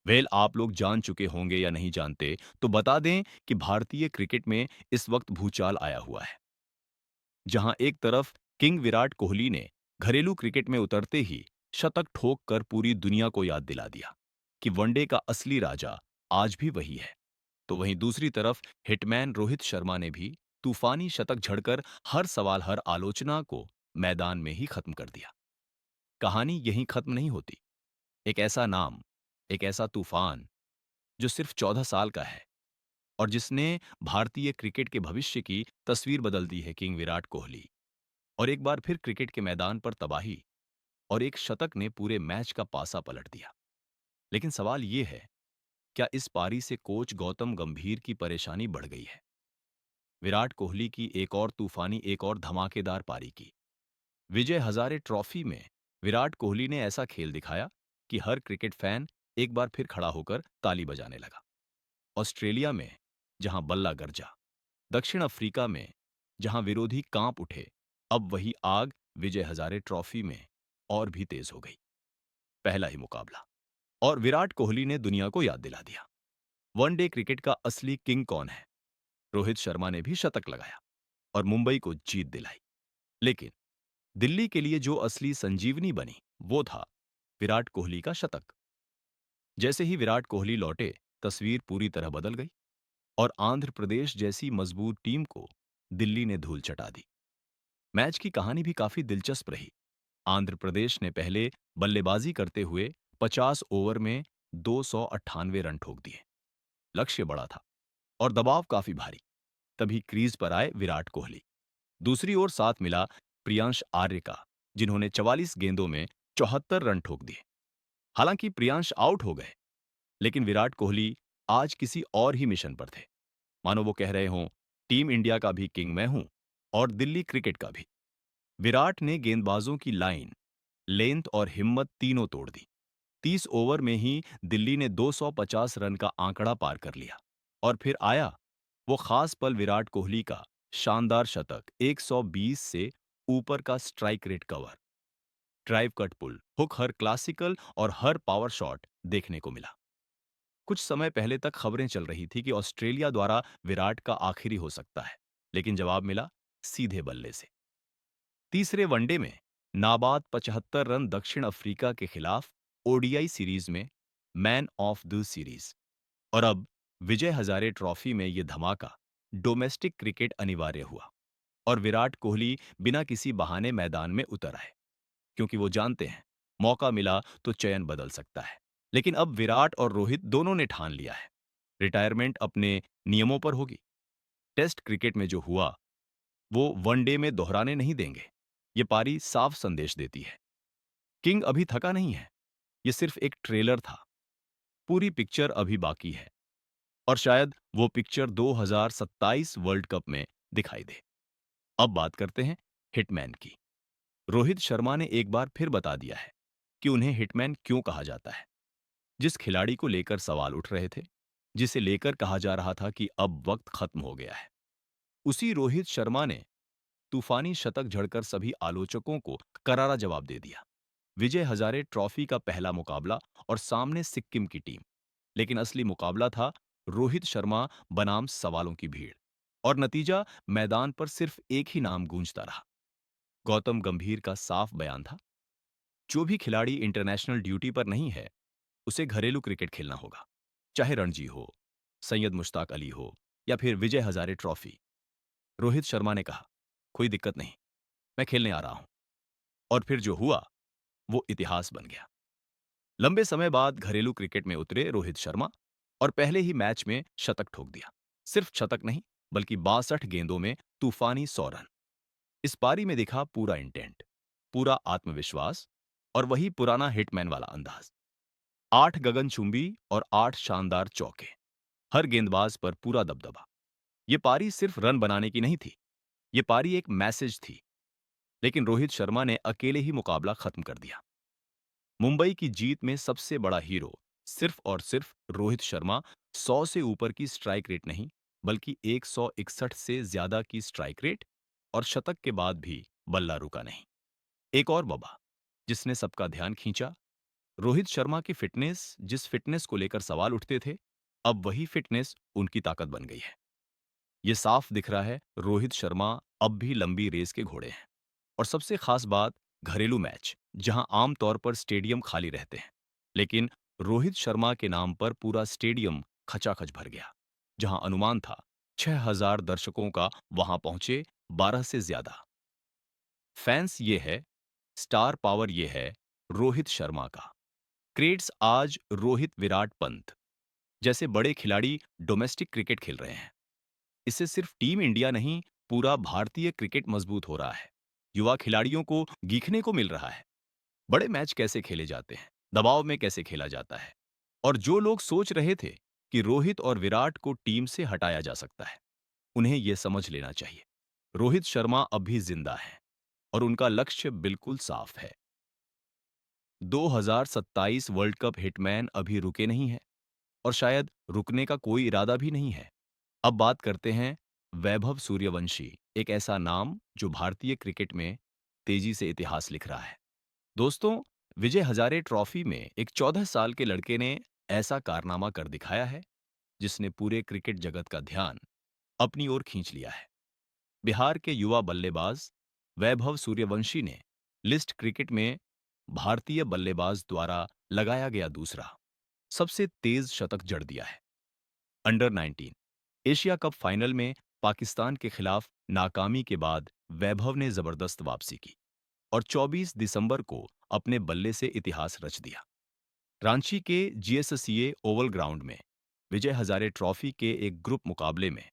Well आप लोग जान चुके होंगे या नहीं जानते, तो बता दें कि भारतीय क्रिकेट में इस वक्त भूचाल आया हुआ है। जहां एक तरफ किंग विराट कोहली ने घरेलू क्रिकेट में उतरते ही शतक ठोक कर पूरी दुनिया को याद दिला दिया कि वनडे का असली राजा आज भी वही है। तो वहीं दूसरी तरफ हिटमैन रोहित शर्मा ने भी तूफानी शतक झड़कर हर सवाल हर आलोचना को मैदान में ही खत्म कर दिया। कहानी यहीं खत्म नहीं होती। एक ऐसा नाम, एक ऐसा तूफान जो सिर्फ 14 साल का है और जिसने भारतीय क्रिकेट के भविष्य की तस्वीर बदल दी है, किंग विराट कोहली। और एक बार फिर क्रिकेट के मैदान पर तबाही और एक शतक ने पूरे मैच का पासा पलट दिया। लेकिन सवाल ये है, क्या इस पारी से कोच गौतम गंभीर की परेशानी बढ़ गई है? विराट कोहली की एक और तूफानी, एक और धमाकेदार पारी की विजय हजारे ट्रॉफी में विराट कोहली ने ऐसा खेल दिखाया कि हर क्रिकेट फैन एक बार फिर खड़ा होकर ताली बजाने लगा। ऑस्ट्रेलिया में जहां बल्ला गरजा, दक्षिण अफ्रीका में जहां विरोधी कांप उठे, अब वही आग विजय हजारे ट्रॉफी में और भी तेज हो गई। पहला ही मुकाबला और विराट कोहली ने दुनिया को याद दिला दिया, वनडे क्रिकेट का असली किंग कौन है। रोहित शर्मा ने भी शतक लगाया और मुंबई को जीत दिलाई। लेकिन दिल्ली के लिए जो असली संजीवनी बनी, वो था विराट कोहली का शतक। जैसे ही विराट कोहली लौटे, तस्वीर पूरी तरह बदल गई और आंध्र प्रदेश जैसी मजबूत टीम को दिल्ली ने धूल चटा दी। मैच की कहानी भी काफी दिलचस्प रही। आंध्र प्रदेश ने पहले बल्लेबाजी करते हुए 50 ओवर में 298 रन ठोक दिए। लक्ष्य बड़ा था और दबाव काफी भारी। तभी क्रीज पर आए विराट कोहली। दूसरी ओर साथ मिला प्रियांश आर्य का, जिन्होंने 44 गेंदों में 74 रन ठोक दिए। हालांकि प्रियांश आउट हो गए, लेकिन विराट कोहली आज किसी और ही मिशन पर थे। मानो वो कह रहे हों, टीम इंडिया का भी किंग मैं हूं और दिल्ली क्रिकेट का भी। विराट ने गेंदबाजों की लाइन, लेंथ और हिम्मत तीनों तोड़ दी। 30 ओवर में ही दिल्ली ने 250 रन का आंकड़ा पार कर लिया। और फिर आया वो खास पल, विराट कोहली का शानदार शतक, 120 से ऊपर का strike rate cover, drive cut pull, hook, हर क्लासिकल और हर पावर शॉट देखने को मिला। कुछ समय पहले तक खबरें चल रही थी कि ऑस्ट्रेलिया द्वारा विराट का आखिरी हो सकता है, लेकिन जवाब मिला सीधे बल्ले से। तीसरे वनडे में नाबाद 75 रन दक्षिण अफ्रीका के खिलाफ ओडीआई सीरीज में मैन ऑफ द सीरीज। और अब विजय हजारे ट्रॉफी में यह धमाका, डोमेस्टिक क्रिकेट अनिवार्य हुआ और विराट कोहली बिना किसी बहाने मैदान में उतर आए, क्योंकि वो जानते हैं मौका मिला तो चयन बदल सकता है। लेकिन अब विराट और रोहित दोनों ने ठान लिया है, रिटायरमेंट अपने नियमों पर होगी। टेस्ट क्रिकेट में जो हुआ वो वनडे में दोहराने नहीं देंगे। ये पारी साफ संदेश देती है, किंग अभी थका नहीं है। ये सिर्फ एक ट्रेलर था, पूरी पिक्चर अभी बाकी है। और शायद वो पिक्चर 2027 वर्ल्ड कप में दिखाई दे। अब बात करते हैं हिटमैन की। रोहित शर्मा ने एक बार फिर बता दिया है कि उन्हें हिटमैन क्यों कहा जाता है। जिस खिलाड़ी को लेकर सवाल उठ रहे थे, जिसे लेकर कहा जा रहा था कि अब वक्त खत्म हो गया है, उसी रोहित शर्मा ने तूफानी शतक झड़कर सभी आलोचकों को करारा जवाब दे दिया। विजय हजारे ट्रॉफी का पहला मुकाबला और सामने सिक्किम की टीम, लेकिन असली मुकाबला था रोहित शर्मा बनाम सवालों की भीड़। और नतीजा, मैदान पर सिर्फ एक ही नाम गूंजता रहा, गौतम गंभीर का साफ बयान था, जो भी खिलाड़ी इंटरनेशनल ड्यूटी पर नहीं है, उसे घरेलू क्रिकेट खेलना होगा, चाहे रणजी हो, सैयद मुश्ताक अली हो या फिर विजय हजारे ट्रॉफी। रोहित शर्मा ने कहा, कोई दिक्कत नहीं, मैं खेलने आ रहा हूं। और फिर जो हुआ वो इतिहास बन गया। लंबे समय बाद घरेलू क्रिकेट में उतरे रोहित शर्मा और पहले ही मैच में शतक ठोक दिया। सिर्फ शतक नहीं, बल्कि 62 गेंदों में तूफानी 100 रन। इस पारी में दिखा पूरा इंटेंट, पूरा आत्मविश्वास और वही पुराना हिटमैन वाला अंदाज। 8 गगनचुंबी और 8 शानदार चौके, हर गेंदबाज पर पूरा दबदबा। ये पारी सिर्फ रन बनाने की नहीं थी, ये पारी एक मैसेज थी। लेकिन रोहित शर्मा ने अकेले ही मुकाबला खत्म कर दिया। मुंबई की जीत में सबसे बड़ा हीरो सिर्फ और सिर्फ रोहित शर्मा। 100 से ऊपर की स्ट्राइक रेट नहीं, बल्कि 161 से ज्यादा की स्ट्राइक रेट, और शतक के बाद भी बल्ला रुका नहीं। एक और बबा जिसने सबका ध्यान खींचा, रोहित शर्मा की फिटनेस, जिस फिटनेस को लेकर सवाल उठते थे, अब वही फिटनेस उनकी ताकत बन गई है। ये साफ दिख रहा है, रोहित शर्मा अब भी लंबी रेस के घोड़े हैं। और सबसे खास बात, घरेलू मैच, जहां आमतौर पर स्टेडियम खाली रहते हैं, लेकिन रोहित शर्मा के नाम पर पूरा स्टेडियम खचाखच भर गया। जहां अनुमान था 6,000 दर्शकों का, वहां पहुंचे 12 से ज्यादा। फैंस ये है, स्टार पावर ये है रोहित शर्मा का। क्रेट्स आज रोहित, विराट, पंत जैसे बड़े खिलाड़ी डोमेस्टिक क्रिकेट खेल रहे हैं। इससे सिर्फ टीम इंडिया नहीं, पूरा भारतीय क्रिकेट मजबूत हो रहा है। युवा खिलाड़ियों को सीखने को मिल रहा है, बड़े मैच कैसे खेले जाते हैं, दबाव में कैसे खेला जाता है। और जो लोग सोच रहे थे कि रोहित और विराट को टीम से हटाया जा सकता है, उन्हें यह समझ लेना चाहिए, रोहित शर्मा अब भी जिंदा है और उनका लक्ष्य बिल्कुल साफ है। 2027 वर्ल्ड कप हिटमैन अभी रुके नहीं है और शायद रुकने का कोई इरादा भी नहीं है। अब बात करते हैं वैभव सूर्यवंशी, एक ऐसा नाम जो भारतीय क्रिकेट में तेजी से इतिहास लिख रहा है। दोस्तों, विजय हजारे ट्रॉफी में एक 14 साल के लड़के ने ऐसा कारनामा कर दिखाया है, जिसने पूरे क्रिकेट जगत का ध्यान अपनी ओर खींच लिया है। बिहार के युवा बल्लेबाज वैभव सूर्यवंशी ने लिस्ट क्रिकेट में भारतीय बल्लेबाज द्वारा लगाया गया दूसरा सबसे तेज शतक जड़ दिया है। अंडर 19 एशिया कप फाइनल में पाकिस्तान के खिलाफ नाकामी के बाद वैभव ने जबरदस्त वापसी की और 24 दिसंबर को अपने बल्ले से इतिहास रच दिया। रांची के जीएससीए ओवल ग्राउंड में विजय हजारे ट्रॉफी के एक ग्रुप मुकाबले में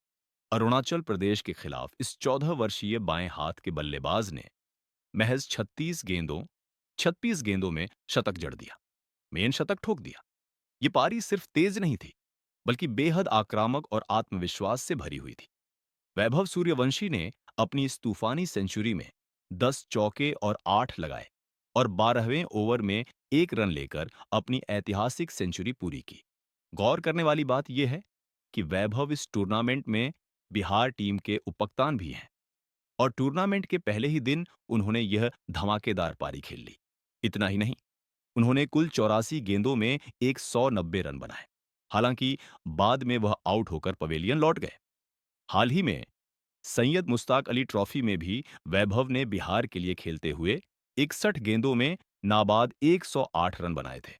अरुणाचल प्रदेश के खिलाफ इस 14 वर्षीय बाएं हाथ के बल्लेबाज ने महज 36 गेंदों में शतक जड़ दिया, मेन शतक ठोक दिया। ये पारी सिर्फ तेज नहीं थी, बल्कि बेहद आक्रामक और आत्मविश्वास से भरी हुई थी। वैभव सूर्यवंशी ने अपनी इस तूफानी सेंचुरी में 10 चौके और 8 लगाए और 12वें ओवर में 1 रन लेकर अपनी ऐतिहासिक सेंचुरी पूरी की। गौर करने वाली बात यह है कि वैभव इस टूर्नामेंट में बिहार टीम के उपकप्तान भी हैं और टूर्नामेंट के पहले ही दिन उन्होंने यह धमाकेदार पारी खेल ली। इतना ही नहीं, उन्होंने कुल 84 गेंदों में 190 रन बनाए। हालांकि बाद में वह आउट होकर पवेलियन लौट गए। हाल ही में सैयद मुश्ताक अली ट्रॉफी में भी वैभव ने बिहार के लिए खेलते हुए 61 गेंदों में नाबाद 108 रन बनाए थे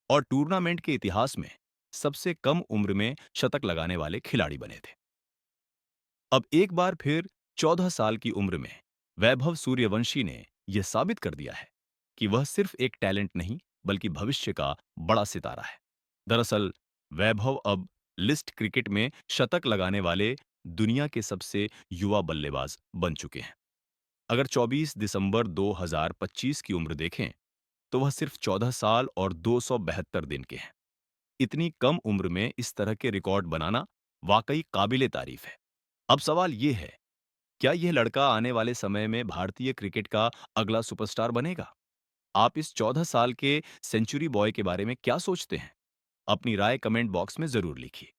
और टूर्नामेंट के इतिहास में सबसे कम उम्र में शतक लगाने वाले खिलाड़ी बने थे। अब एक बार फिर 14 साल की उम्र में वैभव सूर्यवंशी ने यह साबित कर दिया है कि वह सिर्फ एक टैलेंट नहीं, बल्कि भविष्य का बड़ा सितारा है। दरअसल वैभव अब लिस्ट क्रिकेट में शतक लगाने वाले दुनिया के सबसे युवा बल्लेबाज बन चुके हैं। अगर 24 दिसंबर 2025 की उम्र देखें, तो वह सिर्फ 14 साल और 272 दिन के हैं। इतनी कम उम्र में इस तरह के रिकॉर्ड बनाना वाकई काबिले तारीफ है। अब सवाल ये है, क्या यह लड़का आने वाले समय में भारतीय क्रिकेट का अगला सुपरस्टार बनेगा? आप इस 14 साल के सेंचुरी बॉय के बारे में क्या सोचते हैं? अपनी राय कमेंट बॉक्स में जरूर लिखिए।